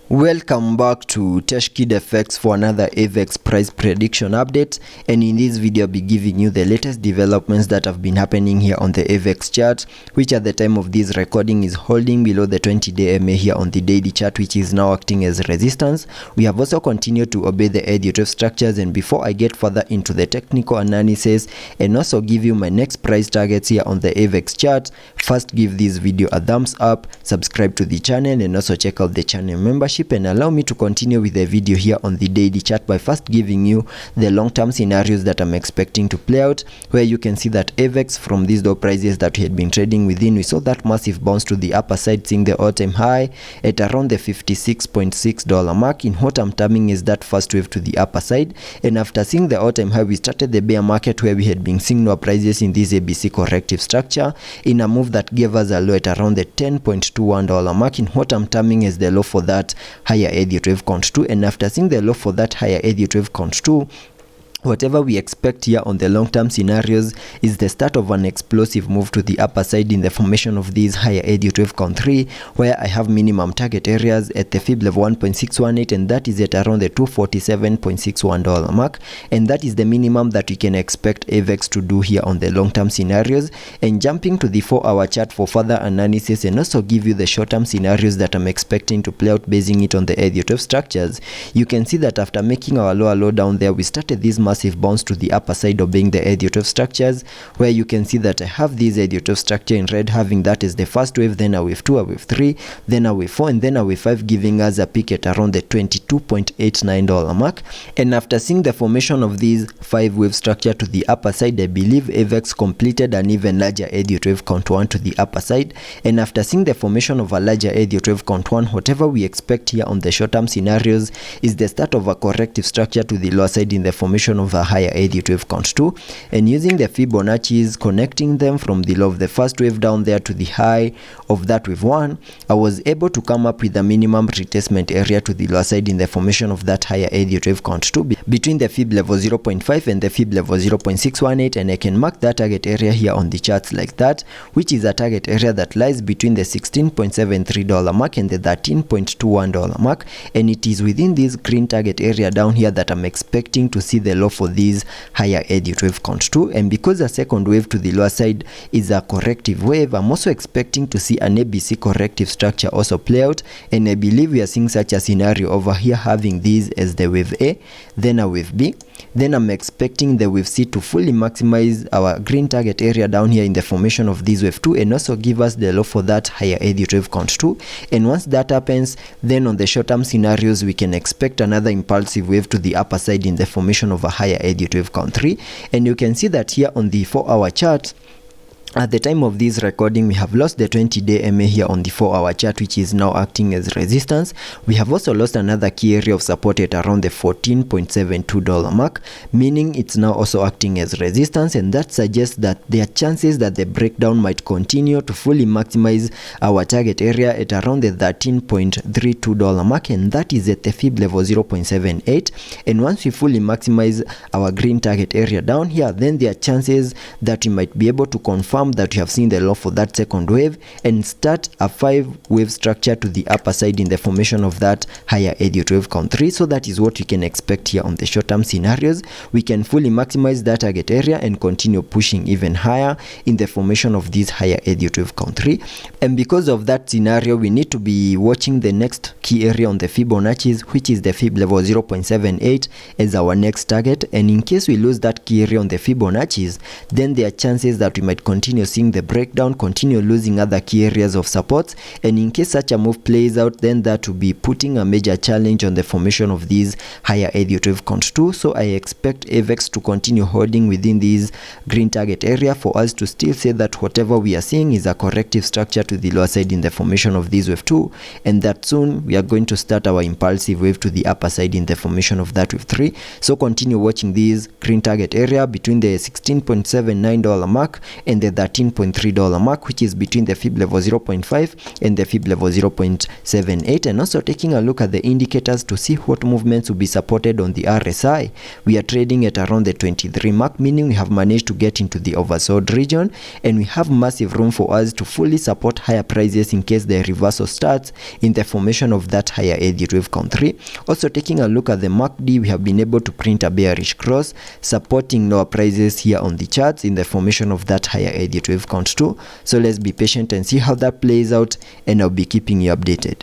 Welcome back to Teshkid FX for another Avax price prediction update, and in this video I'll be giving you the latest developments that have been happening here on the Avax chart, which at the time of this recording is holding below the 20-day MA here on the daily chart, which is now acting as resistance. We have also continued to obey the Elliot structures, and before I get further into the technical analysis and also give you my next price targets here on the Avax chart, first give this video a thumbs up, subscribe to the channel, and also check out the channel membership, and allow me to continue with the video here on the daily chart by first giving you the long-term scenarios that I'm expecting to play out, where you can see that Avax, from these low prices that we had been trading within, we saw that massive bounce to the upper side, seeing the all-time high at around the $56.6 mark. In what I'm terming is that first wave to the upper side, and after seeing the all-time high, we started the bear market where we had been seeing lower prices in this ABC corrective structure in a move that gave us a low at around the $10.21 mark, in what I'm terming is the low for that higher Elliott wave count 2. And after seeing the low for that higher Elliott wave count 2, whatever we expect here on the long-term scenarios is the start of an explosive move to the upper side in the formation of these higher Elliott wave count 3, where I have minimum target areas at the fib level 1.618, and that is at around the $247.61 mark, and that is the minimum that we can expect Avax to do here on the long-term scenarios. And jumping to the 4-hour chart for further analysis and also give you the short-term scenarios that I'm expecting to play out basing it on the Elliott wave structures, you can see that after making our lower low down there, we started this massive bounce to the upper side obeying the Elliott wave structures, where you can see that I have this Elliott wave structure in red, having that as the first wave, then a wave 2, a wave 3, then a wave 4, and then a wave 5, giving us a peak at around the $22.89 mark. And after seeing the formation of these 5 wave structure to the upper side, I believe Avax completed an even larger Elliott wave count 1 to the upper side. And after seeing the formation of a larger Elliott wave count 1, whatever we expect here on the short-term scenarios is the start of a corrective structure to the lower side in the formation of a higher Elliott wave count 2, and using the Fibonacci's, connecting them from the low of the first wave down there to the high of that wave 1, I was able to come up with a minimum retracement area to the lower side in the formation of that higher Elliott wave count 2 between the fib level 0.5 and the fib level 0.618, and I can mark that target area here on the charts like that, which is a target area that lies between the $16.73 mark and the $13.21 mark, and it is within this green target area down here that I'm expecting to see the low for these higher Elliott wave count 2. And because a second wave to the lower side is a corrective wave, I'm also expecting to see an ABC corrective structure also play out, and I believe we are seeing such a scenario over here, having these as the wave A, then a wave B, then I'm expecting the wave C to fully maximize our green target area down here in the formation of this wave 2, and also give us the low for that higher Elliott wave count 2. And once that happens, then on the short-term scenarios we can expect another impulsive wave to the upper side in the formation of a higher Elliott wave count 3. And you can see that here on the 4-hour chart, at the time of this recording, we have lost the 20-day MA here on the 4-hour chart, which is now acting as resistance. We have also lost another key area of support at around the $14.72 mark, meaning it's now also acting as resistance, and that suggests that there are chances that the breakdown might continue to fully maximize our target area at around the $13.32 mark, and that is at the fib level 0.78. And once we fully maximize our green target area down here, then there are chances that we might be able to confirm that you have seen the low for that second wave and start a 5-wave structure to the upper side in the formation of that higher Elliott wave count 3. So that is what we can expect here on the short-term scenarios. We can fully maximize that target area and continue pushing even higher in the formation of this higher Elliott wave count 3. And because of that scenario, we need to be watching the next key area on the Fibonacci's, which is the fib level 0.78 as our next target. And in case we lose that key area on the Fibonacci's, then there are chances that we might continue seeing the breakdown, continue losing other key areas of support, and in case such a move plays out, then that will be putting a major challenge on the formation of these higher Elliott wave count 2. So I expect Avax to continue holding within this green target area for us to still say that whatever we are seeing is a corrective structure to the lower side in the formation of this wave 2, and that soon we are going to start our impulsive wave to the upper side in the formation of that wave 3. So continue watching this green target area between the $16.79 mark and the $13.3 mark, which is between the fib level 0.5 and the fib level 0.78. And also taking a look at the indicators to see what movements will be supported on the RSI, we are trading at around the 23 mark, meaning we have managed to get into the oversold region, and we have massive room for us to fully support higher prices in case the reversal starts in the formation of that higher edge wave count 3. Also taking a look at the MACD, we have been able to print a bearish cross supporting lower prices here on the charts in the formation of that higher edge wave count 2. So let's be patient and see how that plays out, and I'll be keeping you updated.